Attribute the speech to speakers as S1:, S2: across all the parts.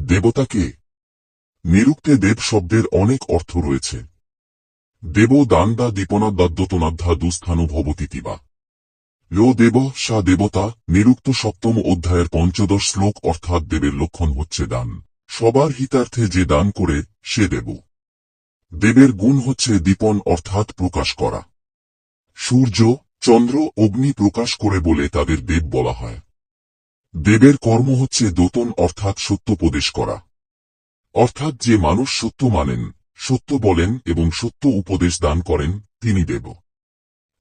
S1: দেবতাকে নিরুক্তে দেব শব্দের অনেক অর্থ রয়েছে। দেব দান দা দীপনাদ্যাদ্যতনাদ্ধা দুস্থানু ভবতীতি বা লো দেব সা দেবতা। নিরুক্ত সপ্তম অধ্যায়ের 15 শ্লোক। অর্থাৎ দেবের লক্ষণ হচ্ছে দান। সবার হিতার্থে যে দান করে সে দেব। দেবের গুণ হচ্ছে দীপন অর্থাৎ প্রকাশ করা। সূর্য, চন্দ্র, অগ্নি প্রকাশ করে বলে তাদের দেব বলা হয়। দেবের কর্ম হচ্ছে দোতন অর্থাৎ সত্যোপদেশ করা। অর্থাৎ যে মানুষ সত্য মানেন, সত্য বলেন এবং সত্য উপদেশ দান করেন তিনি দেব।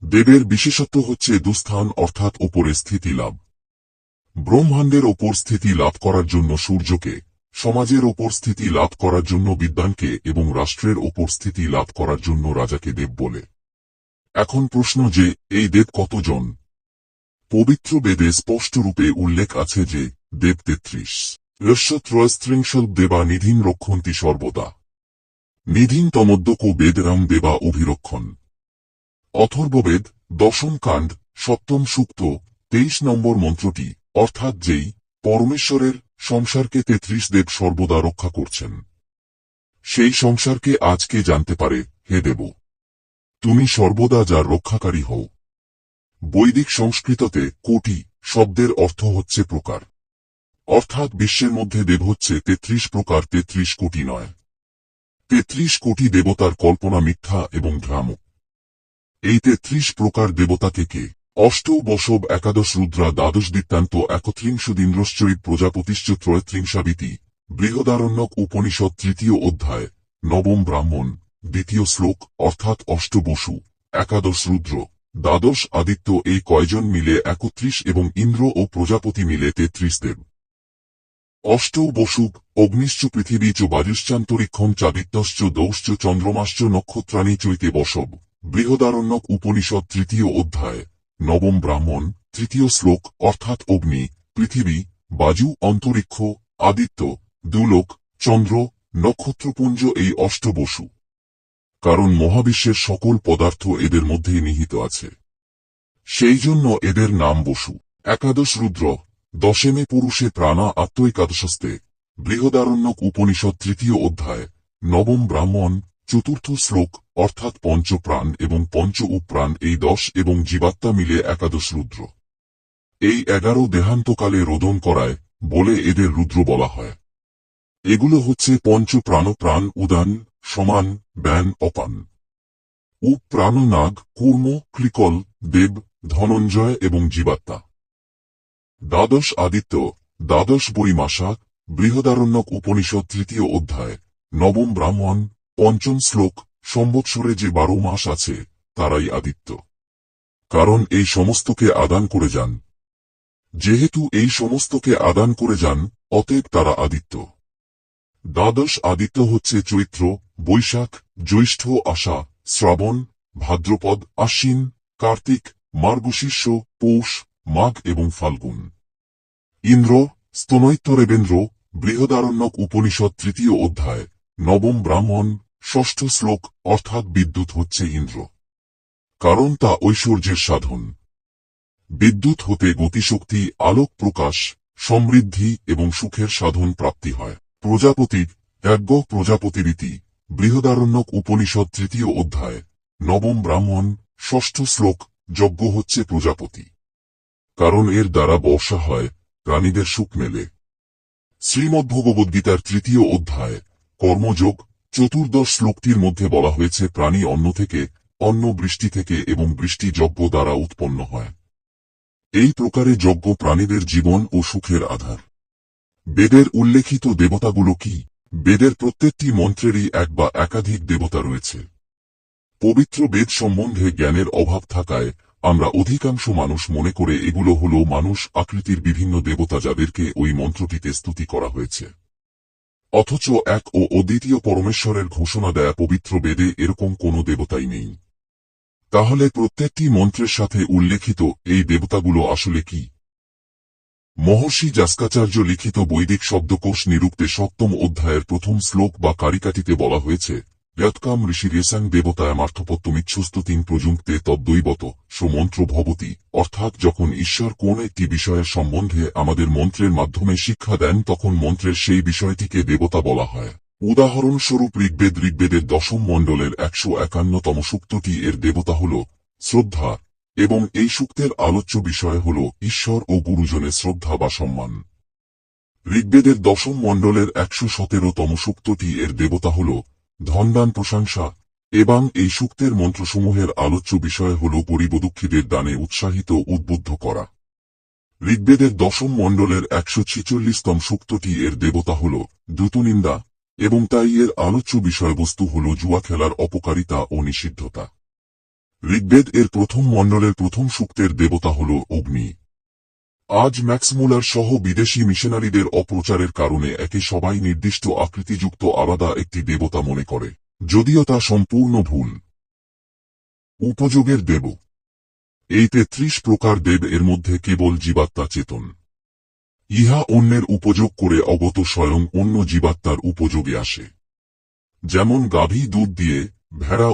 S1: দেবের বিশেষত্ব হচ্ছে দুস্থান অর্থাৎ ওপরে স্থিতি লাভ। ব্রহ্মাণ্ডের ওপর স্থিতি লাভ করার জন্য সূর্যকে, সমাজের ওপর স্থিতি লাভ করার জন্য বিদ্বানকে এবং রাষ্ট্রের ওপর স্থিতি লাভ করার জন্য রাজাকে দেব বলে। এখন প্রশ্ন যে এই দেব কতজন? পবিত্র বেদে স্পষ্টরূপে উল্লেখ আছে যে দেব 33। ত্রয়স্ত্রিংশল দেবা নিধিন রক্ষন্তি সর্বদা। নিধিন তমদ্যকো বেদরাম দেবা অভিরক্ষণ। অথর্ববেদ 10ম কাণ্ড 7ম সূক্ত 23 নম্বর মন্ত্রটি, অর্থাৎ যেই পরমেশ্বরের সংসারকে 33 দেব সর্বদা রক্ষা করছেন, সেই সংসারকে আজকে জানতে পারে হে দেব, তুমি সর্বদা যার রক্ষাকারী হও। বৈদিক সংস্কৃততে কোটি শব্দের অর্থ হচ্ছে প্রকার। অর্থাৎ বিশ্বের মধ্যে দেব হচ্ছে 33 প্রকার, 33 কোটি নয়। 33 কোটি দেবতার কল্পনা মিথ্যা এবং ভ্রামক। এই 33 প্রকার দেবতাকে কে? অষ্ট বসব একাদশ রুদ্রা দ্বাদশ বৃত্তান্ত একত্রিংশদিন্দ্রশ্চরিত প্রজাপতিশ্চ ত্রয়ত্রিংশাবিতি। বৃহদারণ্যক উপনিষদ 3য় অধ্যায় 9ম ব্রাহ্মণ 2য় শ্লোক। অর্থাৎ অষ্ট বসু, একাদশ রুদ্র, দ্বাদশ আদিত্য এই কয়জন মিলে 31 এবং ইন্দ্র ও প্রজাপতি মিলে 33 দেব। অষ্ট বসুক অগ্নিশ্চ পৃথিবী চ বায়ুশ্চান্তরিক্ষম চাদিত্যশ্চ দৌশ্চ চন্দ্রমাশ্চ নক্ষত্রাণী চৈতে বসব। বৃহদারণ্যক উপনিষদ 3য় অধ্যায় 9ম ব্রাহ্মণ 3য় শ্লোক। অর্থাৎ অগ্নি, পৃথিবী, বায়ু, অন্তরিক্ষ, আদিত্য, দুলোক, চন্দ্র, নক্ষত্রপুঞ্জ এই অষ্ট বসু। কারণ মহাবিশ্বের সকল পদার্থ এদের মধ্যেই নিহিত আছে, সেই জন্য এদের নাম বসু। একাদশ রুদ্র, দশেমে পুরুষে প্রাণা আত্মৈকাদশস্তে। বৃহদারণ্যক উপনিষদ 3য় অধ্যায় 9ম ব্রাহ্মণ 4র্থ শ্লোক। অর্থাৎ পঞ্চ প্রাণ এবং পঞ্চ উপ্রাণ এই 10 এবং জীবাত্মা মিলে একাদশ রুদ্র। এই 11 দেহান্তকালে রোদন করায় বলে এদের রুদ্র বলা হয়। এগুলো হচ্ছে পঞ্চ প্রাণ: প্রাণ, উদান, সমান, ব্যান, অপান। প্রাণ নাগ, কূর্ম, ক্লিকল, দেব, ধনঞ্জয় এবং জীবাত্মা। দ্বাদশ আদিত্য, দ্বাদশ বৈমাসা। বৃহদারণ্যক উপনিষদ 3য় অধ্যায় 9ম ব্রাহ্মণ 5ম শ্লোক। সম্বৎসরে যে 12 মাস আছে তারাই আদিত্য, কারণ এই সমস্তকে আদান করে যান। যেহেতু এই সমস্তকে আদান করে যান, অতএব তারা আদিত্য। দ্বাদশ আদিত্য হচ্ছে চৈত্র, বৈশাখ, জ্যৈষ্ঠ, আষাঢ়, শ্রাবণ, ভাদ্রপদ, আশ্বিন, কার্তিক, মার্গশীর্ষ, পৌষ, মাঘ এবং ফাল্গুন। ইন্দ্র, স্তনৈত্যরেবেন্দ্র। বৃহদারণ্যক উপনিষদ 3য় অধ্যায় 9ম ব্রাহ্মণ 6ষ্ঠ শ্লোক। অর্থাৎ বিদ্যুৎ হচ্ছে ইন্দ্র, কারণ তা ঐশ্বর্যের সাধন। বিদ্যুৎ হতে গতিশক্তি, আলোক প্রকাশ, সমৃদ্ধি এবং সুখের সাধন প্রাপ্তি হয়। প্রজাপতি, যজ্ঞ, প্রজাপতিরীতি। বৃহদারণ্যক উপনিষদ 3য় অধ্যায় 9ম ব্রাহ্মণ 6ষ্ঠ শ্লোক। যজ্ঞ হচ্ছে প্রজাপতি, কারণ এর দ্বারা বর্ষা হয়, প্রাণীদের সুখ মেলে। শ্রীমদ্ভগবদ্গীতার 3য় অধ্যায় কর্মযোগ 14 শ্লোকটির মধ্যে বলা হয়েছে প্রাণী অন্ন থেকে, অন্ন বৃষ্টি থেকে এবং বৃষ্টি যজ্ঞ দ্বারা উৎপন্ন হয়। এই প্রকারে যজ্ঞ প্রাণীদের জীবন ও সুখের আধার। বেদের উল্লেখিত দেবতাগুলো কি? বেদের প্রত্যেকটি মন্ত্রেরই এক বা একাধিক দেবতা রয়েছে। পবিত্র বেদ সম্বন্ধে জ্ঞানের অভাব থাকায় আমরা অধিকাংশ মানুষ মনে করে এগুলো হলো মানুষ আকৃতির বিভিন্ন দেবতা যাদেরকে ওই মন্ত্রটিতে স্তুতি করা হয়েছে। অথচ এক ও অদ্বিতীয় পরমেশ্বরের ঘোষণা দেয়া পবিত্র বেদে এরকম কোনো দেবতাই নেই। তাহলে প্রত্যেকটি মন্ত্রের সাথে উল্লেখিত এই দেবতাগুলো আসলে কি? মহর্ষি যাস্কাচার্য লিখিত বৈদিক শব্দকোষ নিরুক্তে 7ম অধ্যায়ের 1ম শ্লোক বা কারিকাটিতে বলা হয়েছে, যৎকাম ঋষিরেসাং দেবতায়ামার্থপত্তমিচ্ছুস্তুতিং প্রযুক্তে তদ্দৈবত সমন্ত্র ভবতি, অর্থাৎ যখন ঈশ্বর কোন একটি বিষয়ের সম্বন্ধে আমাদের মন্ত্রের মাধ্যমে শিক্ষা দেন তখন মন্ত্রের সেই বিষয়টিকে দেবতা বলা হয়। উদাহরণস্বরূপ ঋগ্বেদের 10ম মণ্ডলের 151তম সূক্তটি এর দেবতা হল শ্রদ্ধা, এবং এই সূক্তের আলোচ্য বিষয় হল ঈশ্বর ও গুরুজনের শ্রদ্ধা বা সম্মান। ঋগ্বেদের 10ম মণ্ডলের 117তম সূক্তটি এর দেবতা হল ধনদান প্রশংসা, এবং এই সূক্তের মন্ত্রসমূহের আলোচ্য বিষয় হল গরিব-দুঃখীদের দানে উৎসাহিত উদ্বুদ্ধ করা। ঋগ্বেদের 10ম মণ্ডলের 146তম সূক্তটি এর দেবতা হল দ্যুতনিন্দা, এবং তাই এর আলোচ্য বিষয়বস্তু হল জুয়া খেলার অপকারিতা ও নিষিদ্ধতা। ঋগ্বেদ এর 1ম মণ্ডলের 1ম সূক্তের দেবতা হল অগ্নি। আজ ম্যাক্স মুলার সহ বিদেশি মিশনারিদের অপ্রচারের কারণে একে সবাই নির্দিষ্ট আকৃতিযুক্ত আলাদা একটি দেবতা মনে করে, যদিও তা সম্পূর্ণ ভুল। উপযোগের দেব। এই 33 প্রকার দেব এর মধ্যে কেবল জীবাত্মা চেতন। ইহা অন্যের উপযোগ করে অগত স্বয়ং অন্য জীবাত্মার উপযোগে আসে। যেমন গাভী দুধ দিয়ে, ভেড়া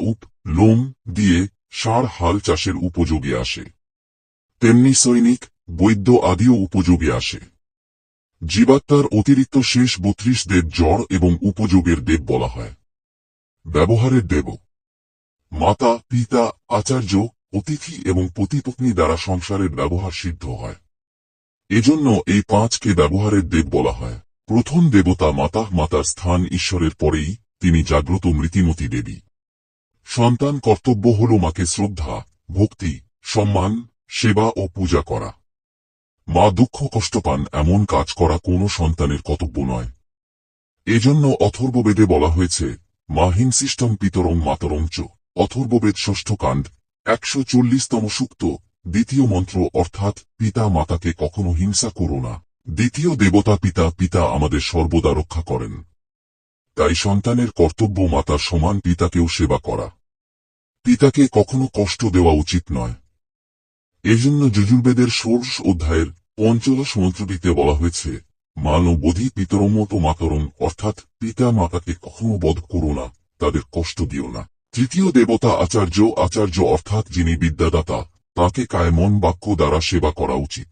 S1: লোম দিয়ে, ষাঁড় হাল চাষের উপযোগে আসে, তেমনি সৈনিক, বৈদ্য আদিও উপযোগে আসে। জীবাত্মার অতিরিক্ত শেষ 32 দেব জড় এবং উপযোগের দেব বলা হয়। ব্যবহারের দেব। মাতা, পিতা, আচার্য, অতিথি এবং পতিপত্নী দ্বারা সংসারের ব্যবহার সিদ্ধ হয়। এজন্য এই 5কে ব্যবহারের দেব বলা হয়। প্রথম দেবতা মাতা। মাতার স্থান ঈশ্বরের পরেই, তিনি জাগ্রত মৃতিমতী দেবী। সন্তান কর্তব্য হল মাকে শ্রদ্ধা, ভক্তি, সম্মান, সেবা ও পূজা করা। মা দুঃখ কষ্ট পান এমন কাজ করা কোনো সন্তানের কর্তব্য নয়। এজন্য অথর্ববেদে বলা হয়েছে, মা হিংসিষ্টম পিতরং মাতরং চ। অথর্ববেদ 6ষ্ঠ কাণ্ড 140তম সূক্ত, দ্বিতীয় মন্ত্র, অর্থাৎ পিতা মাতাকে কখনো হিংসা করো না। দ্বিতীয় দেবতা পিতা। পিতা আমাদের সর্বদা রক্ষা করেন। তাই সন্তানের কর্তব্য মাতার সমান পিতাকেও সেবা করা। পিতাকে কখনো কষ্ট দেওয়া উচিত নয়। এজন্য যজুর্বেদের 16 অধ্যায়ের 45 মন্ত্রটিতে বলা হয়েছে, মান বোধি পিতরমত মাতরং, অর্থাৎ পিতা মাতাকে কখনো বধ করো না, তাদের কষ্ট দিও না। তৃতীয় দেবতা আচার্য। আচার্য অর্থাৎ যিনি বিদ্যাদাতা, তাকে কায় মন বাক্য দ্বারা সেবা করা উচিত,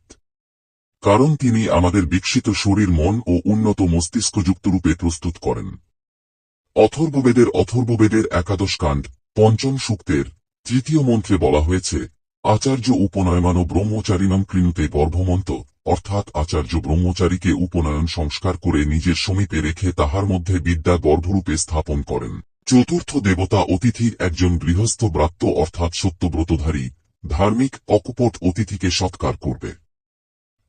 S1: কারণ তিনি আমাদের বিকশিত শরীর মন ও উন্নত মস্তিষ্কযুক্ত রূপে প্রস্তুত করেন। অথর্ববেদের 11 কাণ্ড 5ম সূক্তের 3য় মন্ত্রে বলা হয়েছে, আচার্য উপনয়মান ব্রহ্মচারিণম কৃণুতে গর্ভমন্ত, অর্থাৎ আচার্য ব্রহ্মচারীকে উপনয়ন সংস্কার করে নিজের সমীপে রেখে তাহার মধ্যে বিদ্যা গর্ভরূপে স্থাপন করেন। চতুর্থ দেবতা অতিথি। একজন গৃহস্থ ব্রাত্য অর্থাৎ সত্যব্রতধারী, ধার্মিক, অকপট অতিথিকে সৎকার করবে।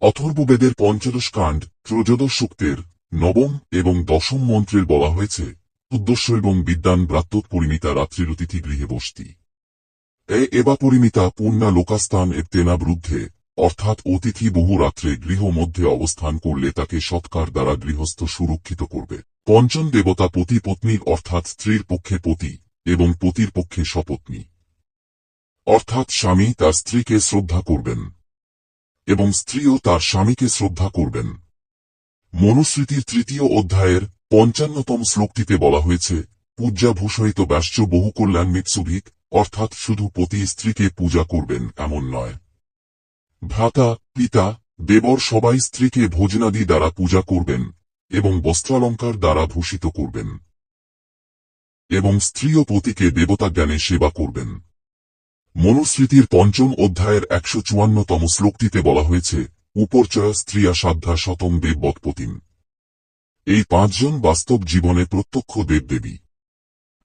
S1: অথর্ববেদের 45 কাণ্ড 13 সূক্তের 9ম এবং 10ম মন্ত্রের বলা হয়েছে, উদ্দেশ্য এবং বিদ্যান ব্রাত্যোৎ পরিমিতা রাত্রির অতিথি গৃহে বসতি। এবা পরিমিতা পূর্ণা লোকাস্থান তেনা বৃদ্ধে, অর্থাৎ অতিথি বহু রাত্রে গৃহ মধ্যে অবস্থান করলে তাকে সৎকার দ্বারা গৃহস্থ সুরক্ষিত করবে। পঞ্চম দেবতা পতি পত্নীর, অর্থাৎ স্ত্রীর পক্ষে পতি এবং পতির পক্ষে সপত্নী, অর্থাৎ স্বামী তার স্ত্রীকে শ্রদ্ধা করবেন এবং স্ত্রীও তার স্বামীকে শ্রদ্ধা করবেন। মনুস্মৃতির 3য় অধ্যায়ের 55তম শ্লোকটিতে বলা হয়েছে, পূজ্যা ভূষয়িত ব্যাশ্চ বহু কল্যাণ মিৎসুভিক, অর্থাৎ শুধু পতি স্ত্রীকে পূজা করবেন এমন নয়। ভ্রাতা, পিতা, দেবর সবাই স্ত্রীকে ভোজনাদি দ্বারা পূজা করবেন এবং বস্ত্রালঙ্কার দ্বারা ভূষিত করবেন, এবং স্ত্রী ও পতিকে দেবতা জ্ঞানে সেবা করবেন। মনুস্মৃতির 5ম অধ্যায়ের 154তম শ্লোকটিতে বলা হয়েছে, উপরচয় স্ত্রিয়া সাধ্যা শতম দেববৎপতিম। এই 5 জন বাস্তব জীবনে প্রত্যক্ষ দেবদেবী।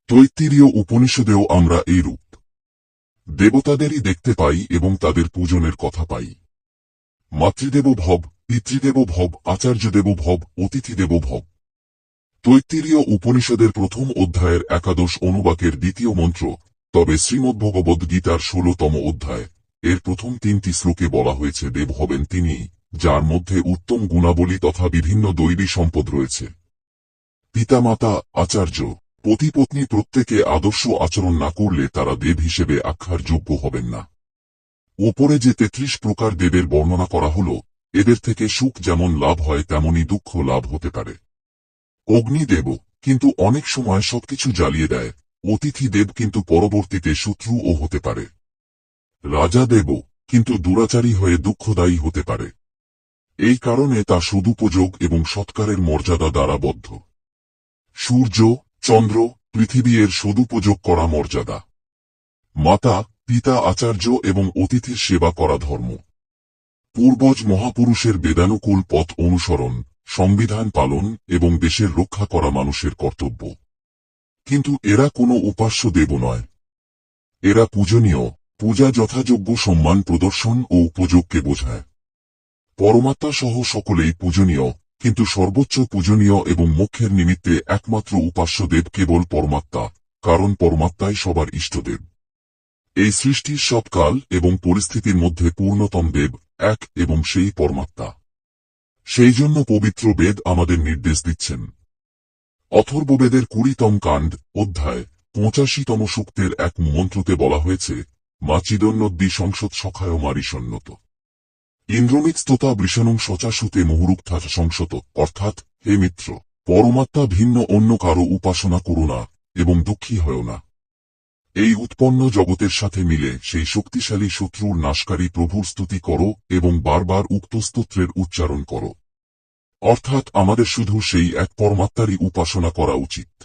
S1: তৈত্তিরীয় উপনিষদেও আমরা এই রূপ দেবতাদেরই দেখতে পাই এবং তাদের পূজনের কথা পাই। মাতৃদেব ভব, পিতৃদেব ভব, আচার্যদেব ভব, অতিথিদেব ভব। তৈত্তিরীয় উপনিষদের 1ম অধ্যায়ের 11 অনুবাকের 2য় মন্ত্র। তবে শ্রীমদ্ভগবদ্ গীতার 16তম অধ্যায় এর প্রথম 3টি শ্লোকে বলা হয়েছে, দেব হবেন তিনি যার মধ্যে উত্তম গুণাবলী তথা বিভিন্ন দৈবী সম্পদ রয়েছে। পিতামাতা, আচার্য, পতিপত্নী প্রত্যেকে আদর্শ আচরণ না করলে তারা দেব হিসেবে আখ্যার যোগ্য হবেন না। ওপরে যে 33 প্রকার দেবের বর্ণনা করা হল, এদের থেকে সুখ যেমন লাভ হয় তেমনি দুঃখ লাভ হতে পারে। অগ্নিদেব কিন্তু অনেক সময় সবকিছু জ্বালিয়ে দেয়, অতিথি দেব কিন্তু পরবর্তীতে শত্রুও হতে পারে। রাজা দেব কিন্তু দুরাচারী হয়ে দুঃখদায়ী হতে পারে। এই কারণে তা সদুপযোগ এবং সৎকারের মর্যাদা দ্বারা বদ্ধ। সূর্য, চন্দ্র, পৃথিবী এর সদুপযোগ করা মর্যাদা। মাতা, পিতা, আচার্য এবং অতিথির সেবা করা ধর্ম। পূর্বজ মহাপুরুষের বেদানুকূল পথ অনুসরণ, সংবিধান পালন এবং দেশের রক্ষা করা মানুষের কর্তব্য। কিন্তু এরা কোনো উপাস্য দেব নয়। এরা পূজনীয়। পূজা যথাযোগ্য সম্মান প্রদর্শন ও উপযোগকে বোঝায়। পরমাত্মা সহ সকলেই পূজনীয়, কিন্তু সর্বোচ্চ পূজনীয় এবং মোক্ষের নিমিত্তে একমাত্র উপাস্য দেব কেবল পরমাত্মা, কারণ পরমাত্মাই সবার ইষ্টদেব। এই সৃষ্টির সব কাল এবং পরিস্থিতির মধ্যে পূর্ণতম দেব এক এবং সেই পরমাত্মা। সেই জন্য পবিত্র বেদ আমাদের নির্দেশ দিচ্ছেন। অথর্ববেদের 20তম কাণ্ড, অধ্যায় 85তম সূক্তের এক মন্ত্রতে বলা হয়েছে, মা চিদন্নদ্দি সংসৎ সখায় মারিষণ্যত ইন্দ্রমিতস্ততা বৃষণং শচাশুতে মুহুরুক্থা সংসত, অর্থাৎ, হে মিত্র, পরমাত্মা ভিন্ন অন্য কারো উপাসনা করো না এবং দুঃখী হয় না। এই উৎপন্ন জগতের সাথে মিলে সেই শক্তিশালী শত্রুর নাশকারী প্রভুর স্তুতি করো এবং বারবার উক্ত স্তোত্রের উচ্চারণ করো। অর্থাৎ আমাদের শুধু সেই এক পরমাত্মারই উপাসনা করা উচিত।